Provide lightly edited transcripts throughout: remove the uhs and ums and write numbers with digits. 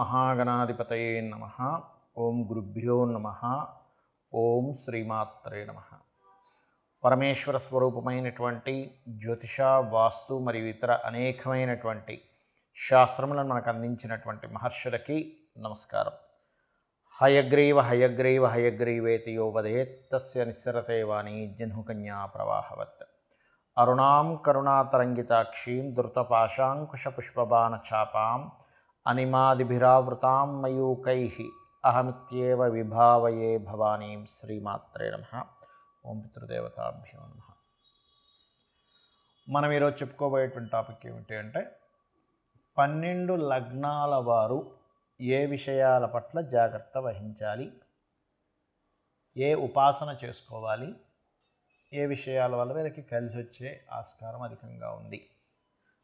మహాగణాధిపతయే నమః. ఓం గురుభ్యో నమః. ఓం శ్రీమాత్రే నమః. పరమేశ్వర స్వరూపమైనటువంటి జ్యోతిష, వాస్తు మరియు ఇతర అనేకమైనటువంటి శాస్త్రములను మనకు అందించినటువంటి మహర్షులకి నమస్కారం. హయగ్రీవ హయగ్రీవ హయగ్రీవేతి యో వదేత్ తస్య నిస్సరతే వాణి జహ్నుకన్యా ప్రవాహవత్. అరుణాం కరుణాతరంగితాక్షీం ధృతపాశాంకుశపుష్పబాణచాపాం అనిమాదిభిరావృతాం మయూకైః అహమిత్యేవ విభావయే భవానీం. శ్రీమాత్రే నమః. ఓం పితృదేవతాభ్యో నమః. మనం ఈరోజు చెప్పుకోబోయేటువంటి టాపిక్ ఏమిటి అంటే 12 లగ్నాల వారు ఏ విషయాల పట్ల జాగ్రత్త వహించాలి, ఏ ఉపాసన చేసుకోవాలి, ఏ విషయాల వల్ల వీళ్ళకి కలిసి వచ్చే ఆస్కారం అధికంగా ఉంది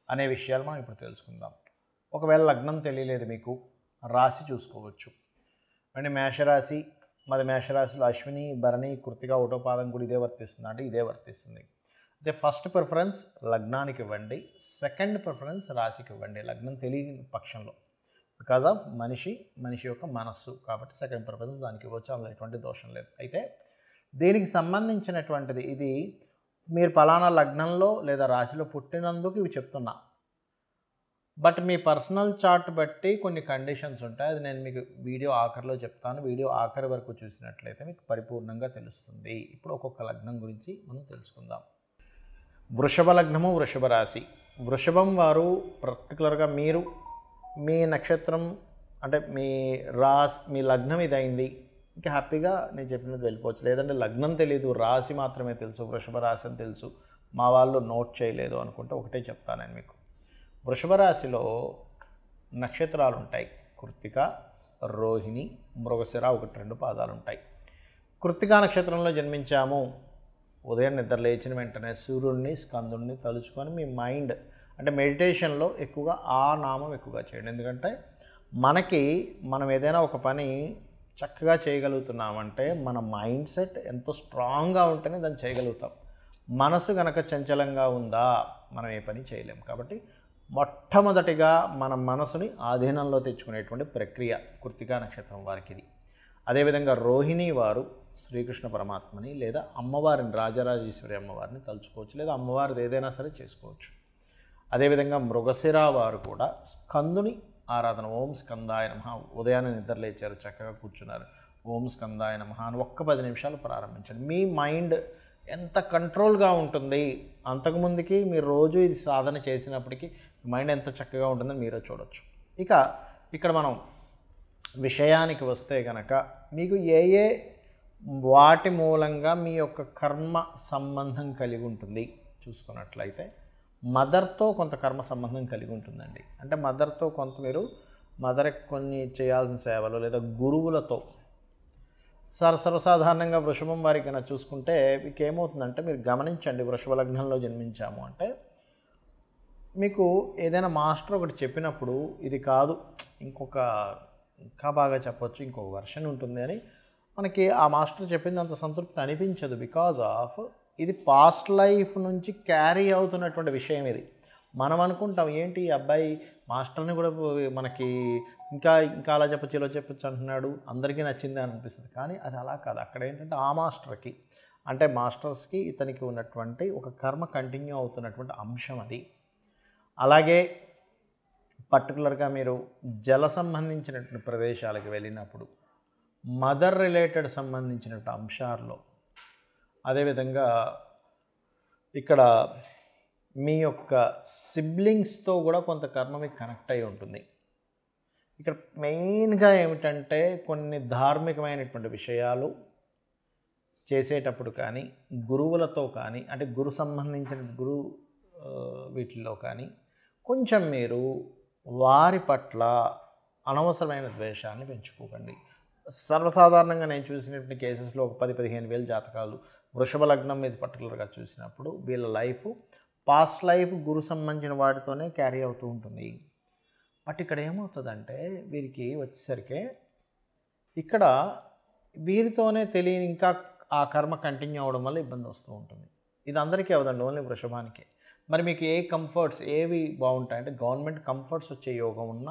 అనే విషయాలు మనం ఇప్పుడు తెలుసుకుందాం. ఒకవేళ లగ్నం తెలియలేదు మీకు, రాశి చూసుకోవచ్చు. అంటే మేషరాశి, మాది మేషరాశిలో అశ్విని, భరణి, కృత్తిక, ఒకటో పాదం కూడా ఇదే వర్తిస్తుంది అంటే ఇదే వర్తిస్తుంది. అయితే ఫస్ట్ ప్రిఫరెన్స్ లగ్నానికి ఇవ్వండి, సెకండ్ ప్రిఫరెన్స్ రాశికి ఇవ్వండి లగ్నం తెలియని పక్షంలో. బికాజ్ ఆఫ్ మనిషి యొక్క మనస్సు కాబట్టి సెకండ్ ప్రిఫరెన్స్ దానికి ఇవ్వచ్చు, అందులో ఎటువంటి దోషం లేదు. అయితే దీనికి సంబంధించినటువంటిది ఇది మీరు పలానా లగ్నంలో లేదా రాశిలో పుట్టినందుకు ఇవి చెప్తున్నా. బట్ మీ పర్సనల్ చార్ట్ బట్టి కొన్ని కండిషన్స్ ఉంటాయి, అది నేను మీకు వీడియో ఆఖరిలో చెప్తాను. వీడియో ఆఖరి వరకు చూసినట్లయితే మీకు పరిపూర్ణంగా తెలుస్తుంది. ఇప్పుడు ఒక్కొక్క లగ్నం గురించి మనం తెలుసుకుందాం. వృషభ లగ్నము, వృషభ రాశి. వృషభం వారు పర్టికులర్గా మీరు మీ నక్షత్రం అంటే మీ లగ్నం ఇదైంది, ఇంకా హ్యాపీగా నేను చెప్పినది వెళ్ళిపోవచ్చు. లేదంటే లగ్నం తెలియదు, రాశి మాత్రమే తెలుసు, వృషభ రాశి అని తెలుసు, మా వాళ్ళు నోట్ చేయలేదు అనుకుంటే ఒకటే చెప్తాను నేను మీకు. వృషభ రాశిలో నక్షత్రాలు ఉంటాయి. కృత్తిక, రోహిణి, మృగశిర 1-2 పాదాలు ఉంటాయి. కృత్తికా నక్షత్రంలో జన్మించాము, ఉదయం నిద్ర లేచిన వెంటనే సూర్యుడిని, స్కందుడిని తలుచుకొని మీ మైండ్ అంటే మెడిటేషన్లో ఎక్కువగా ఆ నామం ఎక్కువగా చేయండి. ఎందుకంటే మనం ఏదైనా ఒక పని చక్కగా చేయగలుగుతున్నామంటే మన మైండ్ సెట్ ఎంతో స్ట్రాంగ్గా ఉంటేనే దాన్ని చేయగలుగుతాం. మనసు కనుక చంచలంగా ఉందా మనం ఏ పని చేయలేం. కాబట్టి మొట్టమొదటిగా మన మనసుని ఆధీనంలో తెచ్చుకునేటువంటి ప్రక్రియ కృత్తికా నక్షత్రం వారికి ఇది. అదేవిధంగా రోహిణి వారు శ్రీకృష్ణ పరమాత్మని లేదా అమ్మవారిని, రాజరాజేశ్వరి అమ్మవారిని తలుచుకోవచ్చు, లేదా అమ్మవారిది ఏదైనా సరే చేసుకోవచ్చు. అదేవిధంగా మృగశిర వారు కూడా స్కందుని ఆరాధన, ఓం స్కందాయ నమః. ఉదయాన్నే నిద్ర లేచారు, చక్కగా కూర్చున్నారు, ఓం స్కందాయ నమః అని ఒక్క 10 నిమిషాలు ప్రారంభించండి. మీ మైండ్ ఎంత కంట్రోల్గా ఉంటుంది, అంతకుముందుకి మీరు రోజు ఇది సాధన చేసినప్పటికీ మైండ్ ఎంత చక్కగా ఉంటుందని మీరే చూడవచ్చు. ఇక ఇక్కడ మనం విషయానికి వస్తే కనుక మీకు ఏ వాటి మూలంగా మీ యొక్క కర్మ సంబంధం కలిగి ఉంటుంది చూసుకున్నట్లయితే మదర్తో కొంత కర్మ సంబంధం కలిగి ఉంటుందండి. అంటే మదర్తో కొంత మీరు మదర్కి కొన్ని చేయాల్సిన సేవలు లేదా గురువులతో సర్వసాధారణంగా వృషభం వారికి చూసుకుంటే మీకు ఏమవుతుందంటే, మీరు గమనించండి, వృషభ లగ్నంలో జన్మించాము అంటే మీకు ఏదైనా మాస్టర్ ఒకటి చెప్పినప్పుడు ఇది కాదు ఇంకా బాగా చెప్పొచ్చు, ఇంకొక వర్షన్ ఉంటుంది అని మనకి ఆ మాస్టర్ చెప్పింది అంత సంతృప్తి అనిపించదు. బికాజ్ ఆఫ్ ఇది పాస్ట్ లైఫ్ నుంచి క్యారీ అవుతున్నటువంటి విషయం. ఇది మనం అనుకుంటాం ఏంటి ఈ అబ్బాయి మాస్టర్ని కూడా మనకి ఇంకా అలా చెప్పచ్చు ఇలా చెప్పచ్చు అంటున్నాడు, అందరికీ నచ్చింది అని అనిపిస్తుంది. కానీ అది అలా కాదు. అక్కడ ఏంటంటే ఆ మాస్టర్కి అంటే మాస్టర్స్కి ఇతనికి ఉన్నటువంటి ఒక కర్మ కంటిన్యూ అవుతున్నటువంటి అంశం అది. అలాగే పర్టికులర్గా మీరు జల సంబంధించినటువంటి ప్రదేశాలకు వెళ్ళినప్పుడు మదర్ రిలేటెడ్ సంబంధించినటువంటి అంశాల్లో, అదేవిధంగా ఇక్కడ మీ యొక్క సిబ్లింగ్స్తో కూడా కొంత కర్మ మీకు కనెక్ట్ అయి ఉంటుంది. ఇక్కడ మెయిన్గా ఏమిటంటే కొన్ని ధార్మికమైనటువంటి విషయాలు చేసేటప్పుడు కానీ, గురువులతో కానీ, అంటే గురు సంబంధించిన వీటిల్లో కానీ కొంచెం మీరు వారి పట్ల అనవసరమైన ద్వేషాన్ని పెంచుకోకండి. సర్వసాధారణంగా నేను చూసినటువంటి కేసెస్లో ఒక 10-15 వేల జాతకాలు వృషభ లగ్నం మీద పర్టికులర్గా చూసినప్పుడు వీళ్ళ లైఫ్ పాస్ట్ లైఫ్ గురు సంబంధించిన వాటితోనే క్యారీ అవుతూ ఉంటుంది. బట్ ఇక్కడ ఏమవుతుందంటే వీరికి వచ్చేసరికి ఇక్కడ వీరితోనే తెలియని ఇంకా ఆ కర్మ కంటిన్యూ అవ్వడం వల్ల ఇబ్బంది వస్తూ ఉంటుంది. ఇది అందరికీ అవదండి, ఓన్లీ వృషభానికే. మరి మీకు కంఫర్ట్స్ ఏవి బాగుంటాయంటే గవర్నమెంట్ కంఫర్ట్స్ వచ్చే యోగం ఉన్న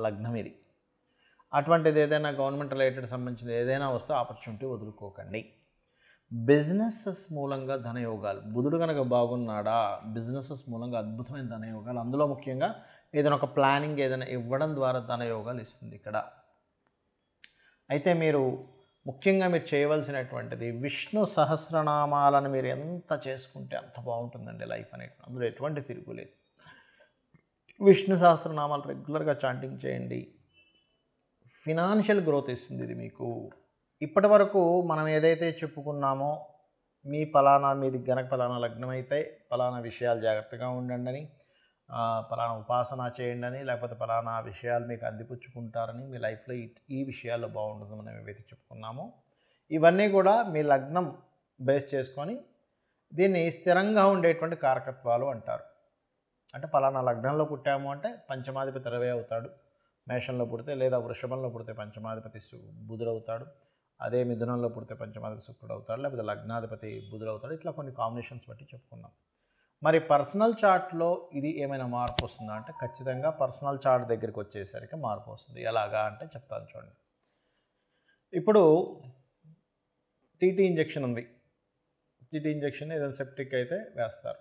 లగ్నం ఇది. అటువంటిది ఏదైనా గవర్నమెంట్ రిలేటెడ్ సంబంధించింది ఏదైనా వస్తే ఆపర్చునిటీ వదులుకోకండి. బిజినెసెస్ మూలంగా ధనయోగాలు, బుధుడు కనుక బాగున్నాడా బిజినెసెస్ మూలంగా అద్భుతమైన ధనయోగాలు, అందులో ముఖ్యంగా ఏదైనా ఒక ప్లానింగ్ ఏదైనా ఇవ్వడం ద్వారా ధనయోగాలు ఇస్తుంది ఇక్కడ. అయితే మీరు ముఖ్యంగా మీరు చేయవలసినటువంటిది విష్ణు సహస్రనామాలను మీరు ఎంత చేసుకుంటే అంత బాగుంటుందండి లైఫ్ అనేది, అందులో ఎటువంటి తిరుగులేదు. విష్ణు సహస్రనామాలు రెగ్యులర్గా చాంటింగ్ చేయండి. ఫినాన్షియల్ గ్రోత్ ఇస్తుంది ఇది మీకు. ఇప్పటి వరకు మనం ఏదైతే చెప్పుకున్నామో మీది గనక పలానా లగ్నం అయితే పలానా విషయాలు జాగ్రత్తగా ఉండండి అని, పలానా ఉపాసన చేయండి అని, లేకపోతే పలానా విషయాలు మీకు అందిపుచ్చుకుంటారని, మీ లైఫ్లో ఈ విషయాల్లో బాగుంటుంది మనం ఏవైతే చెప్పుకున్నామో ఇవన్నీ కూడా మీ లగ్నం బేస్ చేసుకొని దీన్ని స్థిరంగా ఉండేటువంటి కారకత్వాలు అంటారు. అంటే పలానా లగ్నంలో పుట్టాము అంటే పంచమాధిపతి రవి అవుతాడు మేషంలో పుడితే, లేదా వృషభంలో పుడితే పంచమాధిపతి బుధుడు అవుతాడు, అదే మిథునంలో పుడితే పంచమాధిపతి శుక్రుడు అవుతాడు, లేకపోతే లగ్నాధిపతి బుధుడు అవుతాడు. ఇట్లా కొన్ని కాంబినేషన్స్ బట్టి చెప్పుకున్నాం. మరి పర్సనల్ చార్ట్లో ఇది ఏమైనా మార్పు వస్తుందా అంటే ఖచ్చితంగా పర్సనల్ చార్ట్ దగ్గరికి వచ్చేసరికి మార్పు వస్తుంది. ఎలాగా అంటే చెప్తాను చూడండి. ఇప్పుడు టీటీ ఇంజెక్షన్ ఉంది. టీటీ ఇంజెక్షన్ ఏదైనా సెప్టిక్ అయితే వేస్తారు.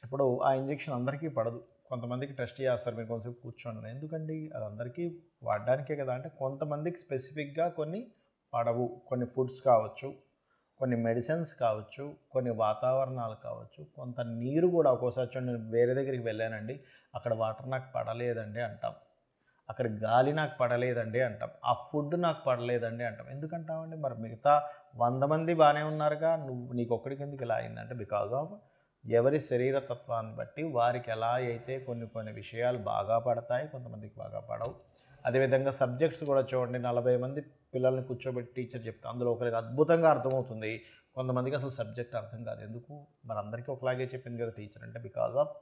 ఇప్పుడు ఆ ఇంజెక్షన్ అందరికీ పడదు, కొంతమందికి టెస్ట్ చేస్తారు. మీరు కొంతసేపు కూర్చోండి, ఎందుకండి అది అందరికీ వాడడానికే కదా అంటే కొంతమందికి స్పెసిఫిక్గా కొన్ని పడవు. కొన్ని ఫుడ్స్ కావచ్చు, కొన్ని మెడిసిన్స్ కావచ్చు, కొన్ని వాతావరణాలు కావచ్చు, కొంత నీరు కూడా. ఒక్కోసారి చూడండి, నేను వేరే దగ్గరికి వెళ్ళానండి, అక్కడ వాటర్ నాకు పడలేదండి అంటాం, అక్కడ గాలి నాకు పడలేదండి అంటాం, ఆ ఫుడ్ నాకు పడలేదండి అంటాం. ఎందుకంటామండి? మరి మిగతా 100 మంది బాగానే ఉన్నారుగా, నీకు ఒక్కడికి ఎందుకు ఇలా అయిందంటే బికాజ్ ఆఫ్ ఎవరి శరీరతత్వాన్ని బట్టి వారికి ఎలా అయితే కొన్ని విషయాలు బాగా పడతాయి, కొంతమందికి బాగా పడవు. అదేవిధంగా సబ్జెక్ట్స్ కూడా చూడండి, 40 మంది పిల్లల్ని కూర్చోబెట్టి టీచర్ చెప్తే అందులో ఒకరికి అద్భుతంగా అర్థమవుతుంది, కొంతమందికి అసలు సబ్జెక్ట్ అర్థం కాదు. ఎందుకు? మరి అందరికీ ఒకలాగే చెప్పింది కదా టీచర్ అంటే బికాజ్ ఆఫ్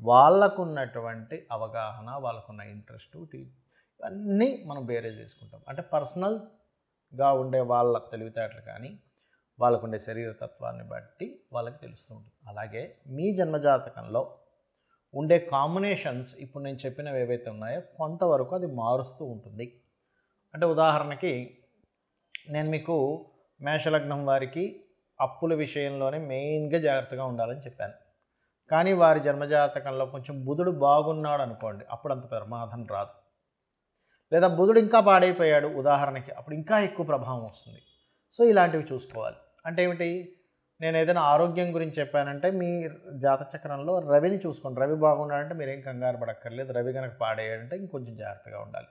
వాళ్ళకున్నటువంటి అవగాహన, వాళ్ళకున్న ఇంట్రెస్ట్, ఇవన్నీ మనం బేరేజ్ చేసుకుంటాం. అంటే పర్సనల్గా ఉండే వాళ్ళ తెలివితేటలు కానీ వాళ్ళకుండే శరీరతత్వాన్ని బట్టి వాళ్ళకి తెలుస్తూ ఉంటుంది. అలాగే మీ జన్మజాతకంలో ఉండే కాంబినేషన్స్ ఇప్పుడు నేను చెప్పినవి ఏవైతే ఉన్నాయో కొంతవరకు అది మారుస్తూ ఉంటుంది. అంటే ఉదాహరణకి నేను మీకు మేషలగ్నం వారికి అప్పుల విషయంలోనే మెయిన్గా జాగ్రత్తగా ఉండాలని చెప్పాను. కానీ వారి జన్మజాతకంలో కొంచెం బుధుడు బాగున్నాడు అనుకోండి, అప్పుడు అంత ప్రమాదం రాదు. లేదా బుధుడు ఇంకా పాడైపోయాడు ఉదాహరణకి, అప్పుడు ఇంకా ఎక్కువ ప్రభావం వస్తుంది. సో ఇలాంటివి చూసుకోవాలి. అంటే ఏమిటి? నేను ఏదైనా ఆరోగ్యం గురించి చెప్పానంటే మీ జాతచక్రంలో రవిని చూసుకోండి. రవి బాగున్నాడంటే మీరేం కంగారు పడక్కర్లేదు. రవి కనుక పాడేయాడంటే ఇంకొంచెం జాగ్రత్తగా ఉండాలి.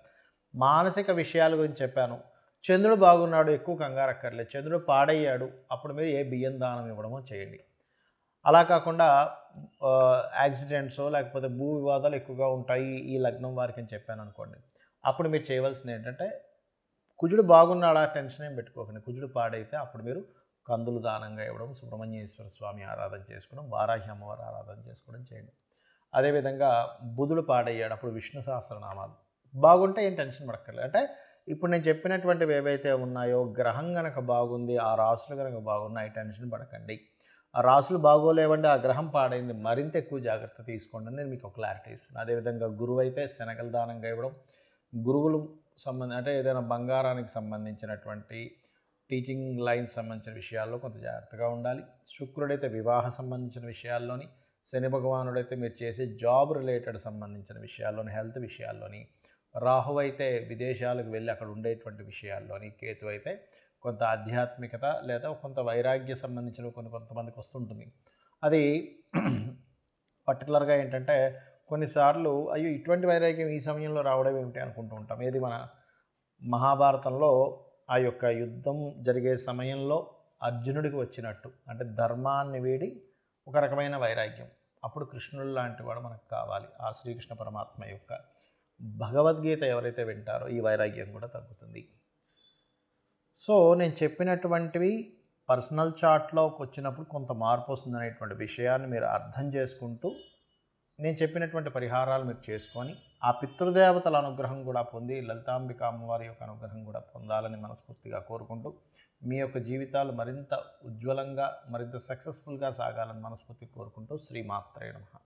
మానసిక విషయాల గురించి చెప్పాను, చంద్రుడు బాగున్నాడు, ఎక్కువ కంగారు అక్కర్లేదు. చంద్రుడు పాడయ్యాడు, అప్పుడు మీరు ఏ బియ్యం దానం ఇవ్వడమో చేయండి. అలా కాకుండా యాక్సిడెంట్స్ లేకపోతే భూ వివాదాలు ఎక్కువగా ఉంటాయి ఈ లగ్నం వారికి అని చెప్పాను అనుకోండి, అప్పుడు మీరు చేయవలసింది ఏంటంటే కుజుడు బాగున్నాడా టెన్షన్ ఏం పెట్టుకోకండి. కుజుడు పాడైతే అప్పుడు మీరు కందులు దానంగా ఇవ్వడం, సుబ్రహ్మణ్యేశ్వర స్వామి ఆరాధన చేసుకోవడం, వారాహి అమ్మవారి ఆరాధన చేసుకోవడం చేయండి. అదేవిధంగా బుధుడు పాడయ్యాడు, అప్పుడు విష్ణు సహస్రనామాలు బాగుంటే ఏం టెన్షన్ పడక్కర్లేదు. అంటే ఇప్పుడు నేను చెప్పినటువంటివి ఏవైతే ఉన్నాయో గ్రహం కనుక బాగుంది, ఆ రాసులు కనుక బాగున్నాయి, టెన్షన్ పడకండి. ఆ రాసులు బాగోలేవండి, ఆ గ్రహం పాడైంది, మరింత ఎక్కువ జాగ్రత్త తీసుకోండి అని నేను మీకు క్లారిటీ ఇస్తున్నాను. అదేవిధంగా గురువు అయితే శనగలు దానంగా ఇవ్వడం, గురువులు అంటే ఏదైనా బంగారానికి సంబంధించినటువంటి టీచింగ్ లైన్స్ సంబంధించిన విషయాల్లో కొంత జాగ్రత్తగా ఉండాలి. శుక్రుడైతే వివాహ సంబంధించిన విషయాల్లోని, శని భగవానుడైతే మీరు చేసే జాబ్ రిలేటెడ్ సంబంధించిన విషయాల్లోని, హెల్త్ విషయాల్లోని, రాహు అయితే విదేశాలకు వెళ్ళి అక్కడ ఉండేటువంటి విషయాల్లోని, కేతు అయితే కొంత ఆధ్యాత్మికత లేదా కొంత వైరాగ్య సంబంధించిన కొంతమందికి వస్తుంటుంది. అది పర్టికులర్గా ఏంటంటే కొన్నిసార్లు అయ్యో ఇటువంటి వైరాగ్యం ఈ సమయంలో రావడం ఏమిటి అనుకుంటూ ఉంటాం. ఏది మన మహాభారతంలో ఆ యొక్క యుద్ధం జరిగే సమయంలో అర్జునుడికి వచ్చినట్టు, అంటే ధర్మాన్ని వీడి ఒక రకమైన వైరాగ్యం. అప్పుడు కృష్ణుడు లాంటి వాడు మనకు కావాలి. ఆ శ్రీకృష్ణ పరమాత్మ యొక్క భగవద్గీత ఎవరైతే వింటారో ఈ వైరాగ్యం కూడా తగ్గుతుంది. సో నేను చెప్పినటువంటివి పర్సనల్ చార్ట్లోకి వచ్చినప్పుడు కొంత మార్పు వస్తుంది అనేటువంటి విషయాన్ని మీరు అర్థం చేసుకుంటూ నేను చెప్పినటువంటి పరిహారాలు మీరు చేసుకొని ఆ పితృదేవతల అనుగ్రహం కూడా పొంది లలితాంబిక అమ్మవారి యొక్క అనుగ్రహం కూడా పొందాలని మనస్ఫూర్తిగా కోరుకుంటూ మీ యొక్క జీవితాలు మరింత ఉజ్వలంగా మరింత సక్సెస్ఫుల్గా సాగాలని మనస్ఫూర్తిగా కోరుకుంటూ శ్రీమాత్రే నమః.